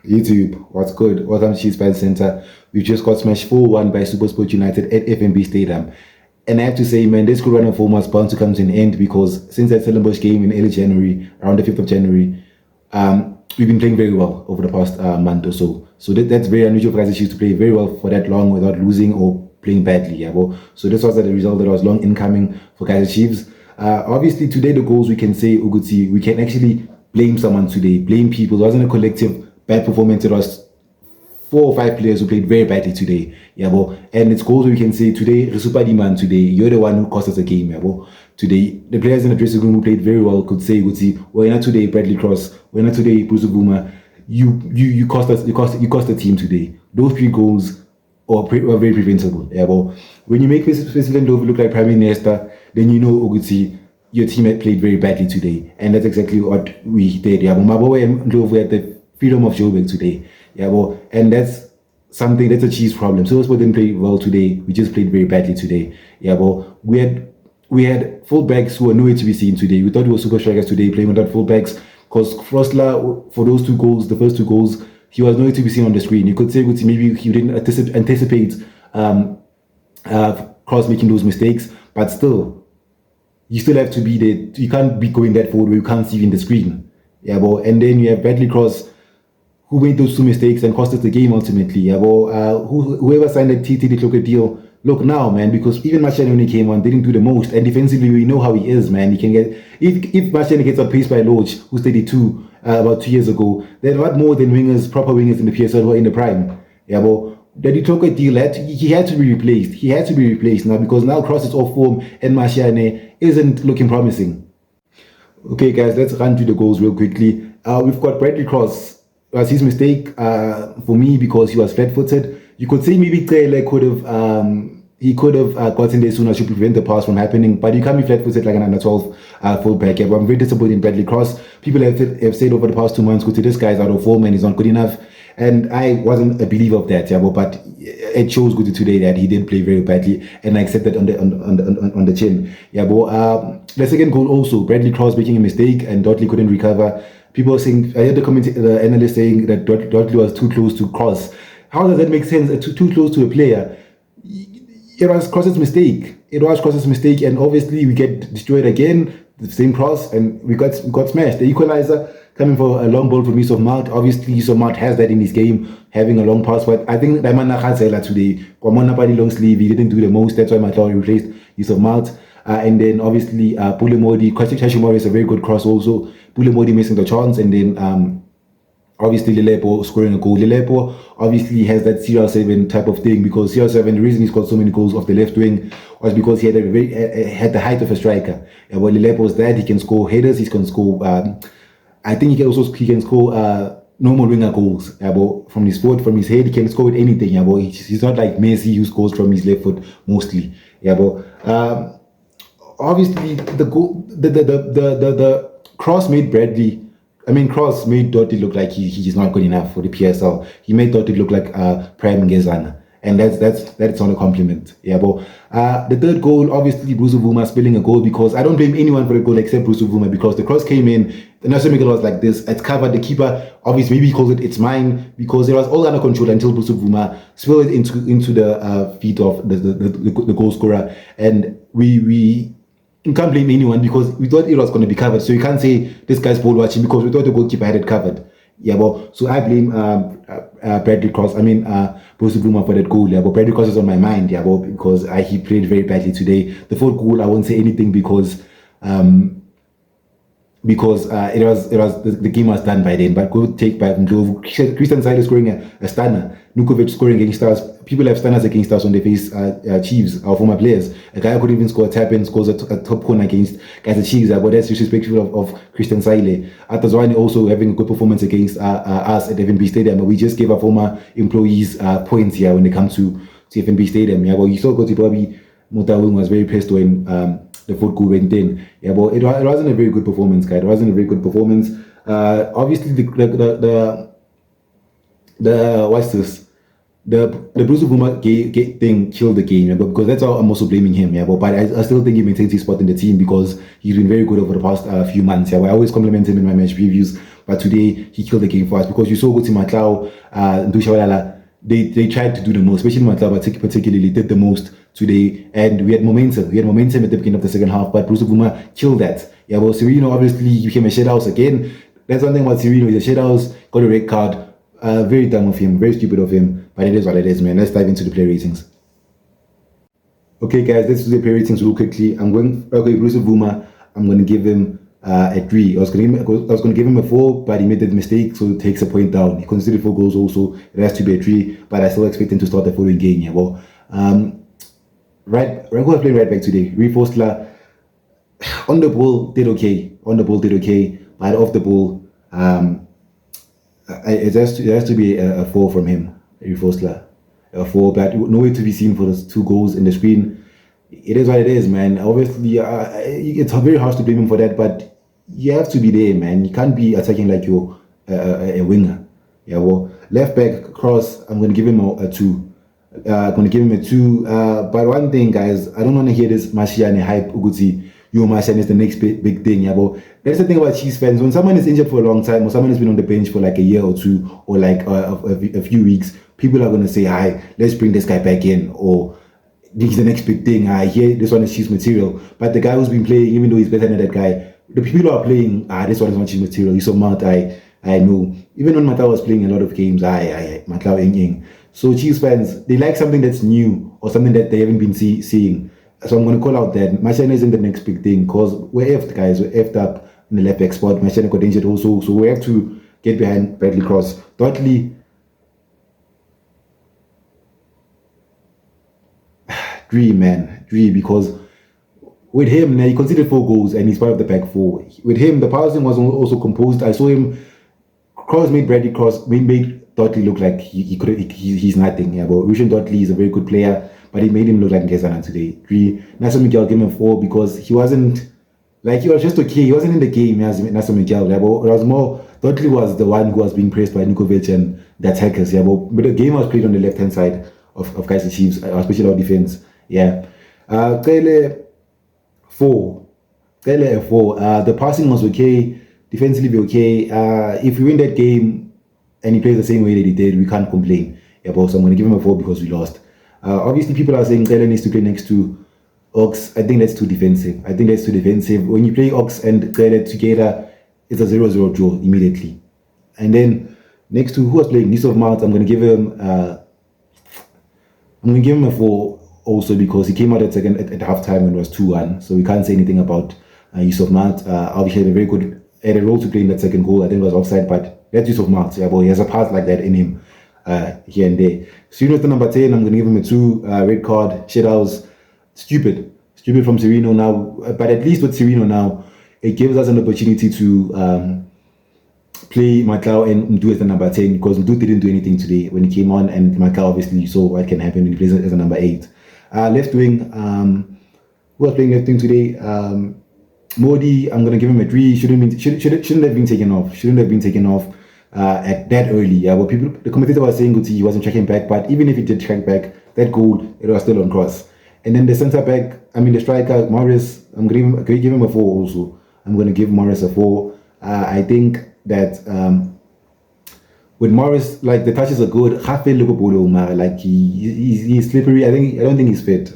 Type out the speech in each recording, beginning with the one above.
YouTube, what's good? Welcome to Chiefs Fan Center. We just got smashed 4-1 by SuperSport United at FNB Stadium. And I have to say, man, this could run a form was bound to come to an end because since that Stellenbosch game in early January, around the 5th of January, we've been playing very well over the past month or so. So that's very unusual for Kaizer Chiefs to play very well for that long without losing or playing badly. Yeah, well, so this was the result that was long incoming for Kaizer Chiefs. Obviously, today the goals we can say, Uguti, we can actually blame someone today, blame people. It wasn't a collective bad performance. It was 4 or 5 players who played very badly today. Yeah, well, and it's goals we can say today, Resupadiman today, you're the one who cost us a game. Yeah, well, today, the players in the dressing room who played very well could say, well, not today, Bradley Cross, well, not today, Bruce Buma, you cost us, you cost the team today. Those 3 goals were very preventable. Yeah, well, when you make President Ndlovu look like Prime Minister, then you know, Oguti, your team had played very badly today. And that's exactly what we did. Yeah, well, Mabowe and Ndlovu had the freedom of Joburg today. Yeah, well, and that's something that's a Chiefs problem. So SuperSport didn't play well today. We just played very badly today. Yeah, well, we had fullbacks who were nowhere to be seen today. We thought we were super strikers today playing without fullbacks because Frosler, for those 2 goals, the first 2 goals, he was nowhere to be seen on the screen. You could say maybe he didn't anticipate Cross making those mistakes, but still, you still have to be there. You can't be going that forward where you can't see in the screen. Yeah, well, and then you have Bradley Cross, who made those 2 mistakes and cost us the game ultimately. Yeah, well, whoever signed the TT de Kloke deal, look now, man, because even Machane when he came on, didn't do the most. And defensively, we know how he is, man. He can get, if Machane gets outpaced by Lodge, who's 32 about 2 years ago, then what more than wingers, proper wingers in the PSL who are in the prime? Yeah, well, the de Kloke deal, he had to be replaced. He had to be replaced now because now Cross is off form and Machane isn't looking promising. Okay, guys, let's run through the goals real quickly. We've got Bradley Cross. It was his mistake for me because he was flat-footed. You could say maybe Kaizer could have gotten there sooner to prevent the pass from happening, but you can't be flat-footed like an under 12 fullback. Yeah, but I'm very disappointed in Bradley Cross. People have said over the past 2 months, this guy's out of form and he's not good enough. And I wasn't a believer of that, yeah, but it shows good today that he did play very badly, and I accept that on the chin. Yeah, but the second goal also, Bradley Cross making a mistake and Dudley couldn't recover. People are saying, I heard the analyst saying that Dudley was too close to Cross. How does that make sense? Too close to a player? It was Cross's mistake. And obviously we get destroyed again. The same Cross, and we got smashed. The equalizer coming for a long ball from Yusuf Malt. Obviously, Yusuf Malt has that in his game, having a long pass. But I think Daimana Khazela today, Kwamona Padi long sleeve, he didn't do the most. That's why Matlaw replaced Yusuf Malt. And then obviously Pulemodi, Kostik Hashimori is a very good cross also. Pulemodi missing the chance, and then obviously Lelepo scoring a goal. Lelepo obviously has that CR7 type of thing because CR7, the reason he scored so many goals off the left wing was because he had the height of a striker. And when Lelepo is that, he can score headers, he can score, I think he can score normal winger goals. From his foot, from his head, he can score with anything. He's not like Messi who scores from his left foot mostly. Obviously the goal, the Cross made Cross made Dottie look like he's not good enough for the PSL. He made Dottie look like Prime Ngezana, and that's not a compliment. The third goal, obviously Bruce Vuma spilling a goal, because I don't blame anyone for the goal except Bruce Vuma, because the cross came in, the Nelson Miguel was like this, it's covered, the keeper obviously maybe he calls it's mine, because it was all under control until Bruce Vuma spilled it into the feet of the goal scorer, and you can't blame anyone because we thought it was going to be covered. So you can't say this guy's ball watching because we thought the goalkeeper had it covered. So I blame Bradley Cross. Bruce Bluma for that goal. But Bradley Cross is on my mind. Because he played very badly today. The fourth goal, I won't say anything because it was the game was done by then. But go take by Ndlovu. Christian Seidel scoring a stunner. Nukovic scoring against us. People have stunners against us when they face Chiefs, our former players. A guy could even score a tap and scores a top corner against Kaizer Chiefs. But that's disrespectful of Christian Seidel. Atazwani also having a good performance against us at FNB Stadium. But we just gave our former employees points here when they come to FNB Stadium. But you saw Koti Bobby Mutawung was very pissed when the fourth goal went in. But it wasn't a very good performance, guys. It wasn't a very good performance. Obviously, the what's this? The Bruce Vuma thing killed the game, because that's how I'm also blaming him. But I still think he maintains his spot in the team because he's been very good over the past few months. I always compliment him in my match previews But today, he killed the game for us because you saw Guti Matlao, Ndushawalala, they tried to do the most, especially Matlao particularly did the most today, and we had momentum. We had momentum at the beginning of the second half, but Bruce Buma killed that. Yeah, well, Sereno obviously became a shithouse again. That's one thing about Sereno, he's a shithouse, got a red card. Very dumb of him, very stupid of him, but it is what it is, man. Let's dive into the player ratings. Okay, guys, let's do the player ratings real quickly. Bruce Buma, I'm going to give him a 3. I was going to give him a 4, but he made the mistake, so it takes a point down. He considered 4 goals also. It has to be a 3, but I still expect him to start the following game. Yeah, well, right, who was playing right back today? Rifostla, on the ball did okay. But off the ball, it has to be a 4 from him, Rifostla. A 4, but nowhere to be seen for those 2 goals in the screen. It is what it is, man. Obviously, it's very hard to blame him for that, but you have to be there, man. You can't be attacking like you're a winger. Yeah, well, left back cross, I'm going to give him a 2. I'm going to give him a 2. But one thing, guys, I don't want to hear this Martiane hype, Uguti. Martiane is the next big thing. Yeah, but that's the thing about Chiefs fans. When someone is injured for a long time, or someone has been on the bench for like a year or 2, or like a few weeks, people are going to say, hi, let's bring this guy back in, or he's the next big thing. Here, this one is Chiefs material. But the guy who's been playing, even though he's better than that guy, the people who are playing, this one is not Chiefs material. He's so mad, I know. Even when Matao was playing a lot of games, Matao Ing. So Chiefs fans, they like something that's new, or something that they haven't been seeing. So I'm going to call out that Martiane isn't the next big thing, because we're effed, guys. We're effed up in the left back spot. Martiane got injured also, so we have to get behind Bradley Cross. Dudley, 3, man. 3, because with him, now he considered 4 goals and he's part of the back 4. With him, the passing was also composed. I saw him, Cross made Bradley Cross, made Dudley look like he's nothing. Yeah, but Rushan Dudley is a very good player, but he made him look like Nkesana today. 3. Nasa Miguel gave him a 4 because he wasn't, like, he was just okay. He wasn't in the game as Nasa Miguel. Yeah, but it was more, Dudley was the one who was being praised by Nikovic and the attackers. Yeah, but the game was played on the left-hand side of Kaizer Chiefs, especially our defense. Yeah. Kele 4. Kele a 4. The passing was okay. Defensively okay. If we win that game and he plays the same way that he did, we can't complain. Yeah, but so I'm going to give him a 4 because we lost. Obviously, people are saying Kele needs to play next to Ox. I think that's too defensive. When you play Ox and Kele together, it's a 0-0 draw immediately. And then next to who was playing Nice of Mount, I'm going to give him a 4 also because he came out at halftime when it was 2-1. So we can't say anything about Yusuf Mount. Obviously, had a role to play in that second goal. I think it was offside, but that's Yusuf Mount. Yeah, but he has a pass like that in him here and there. Sereno the number 10. I'm going to give him a 2. Red card. Shithouse. Stupid from Sereno now. But at least with Sereno now, it gives us an opportunity to play Matlao and Mdu as the number 10 because Mdu didn't do anything today when he came on, and Matlao obviously you saw what can happen when he plays as a number 8. Left wing, who was playing left wing today? Modi, I'm gonna give him a 3. Shouldn't have been taken off at that early. Yeah, but the commentator was saying he wasn't tracking back, but even if he did track back, that goal it was still on cross. And then the centre back, the striker Morris, I'm gonna give him a 4 also. I'm gonna give Morris a 4. I think that with Morris, like the touches are good. Like he's slippery. I don't think he's fit.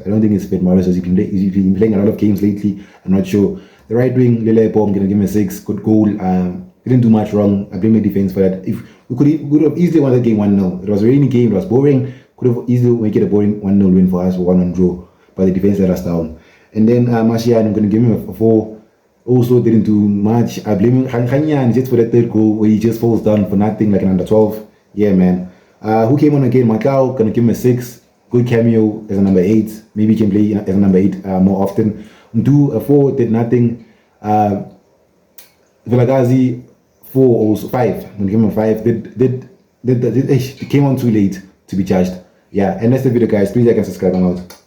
Morris, as he's been playing a lot of games lately. I'm not sure. The right wing, Lelepo, I'm gonna give him a 6. Good goal. Didn't do much wrong. I blame the defense for that. If we could have easily won the game 1-0. It was a rainy game. It was boring. Could have easily make it a boring 1-0 win for us or 1-1 draw. But the defense let us down. And then Martiane, I'm gonna give him a 4. Also didn't do much. I blame Khanyan just for that third goal where he just falls down for nothing like an under 12. Yeah, man. Who came on again? Matlao, gonna give him a 6. Good cameo as a number 8. Maybe he can play as a number 8 more often. Mdu a 4, did nothing. Vilagazi 4 also 5. I'm gonna give him a 5. Did came on too late to be judged. Yeah, and that's the video, guys. Please like and subscribe. I'm out.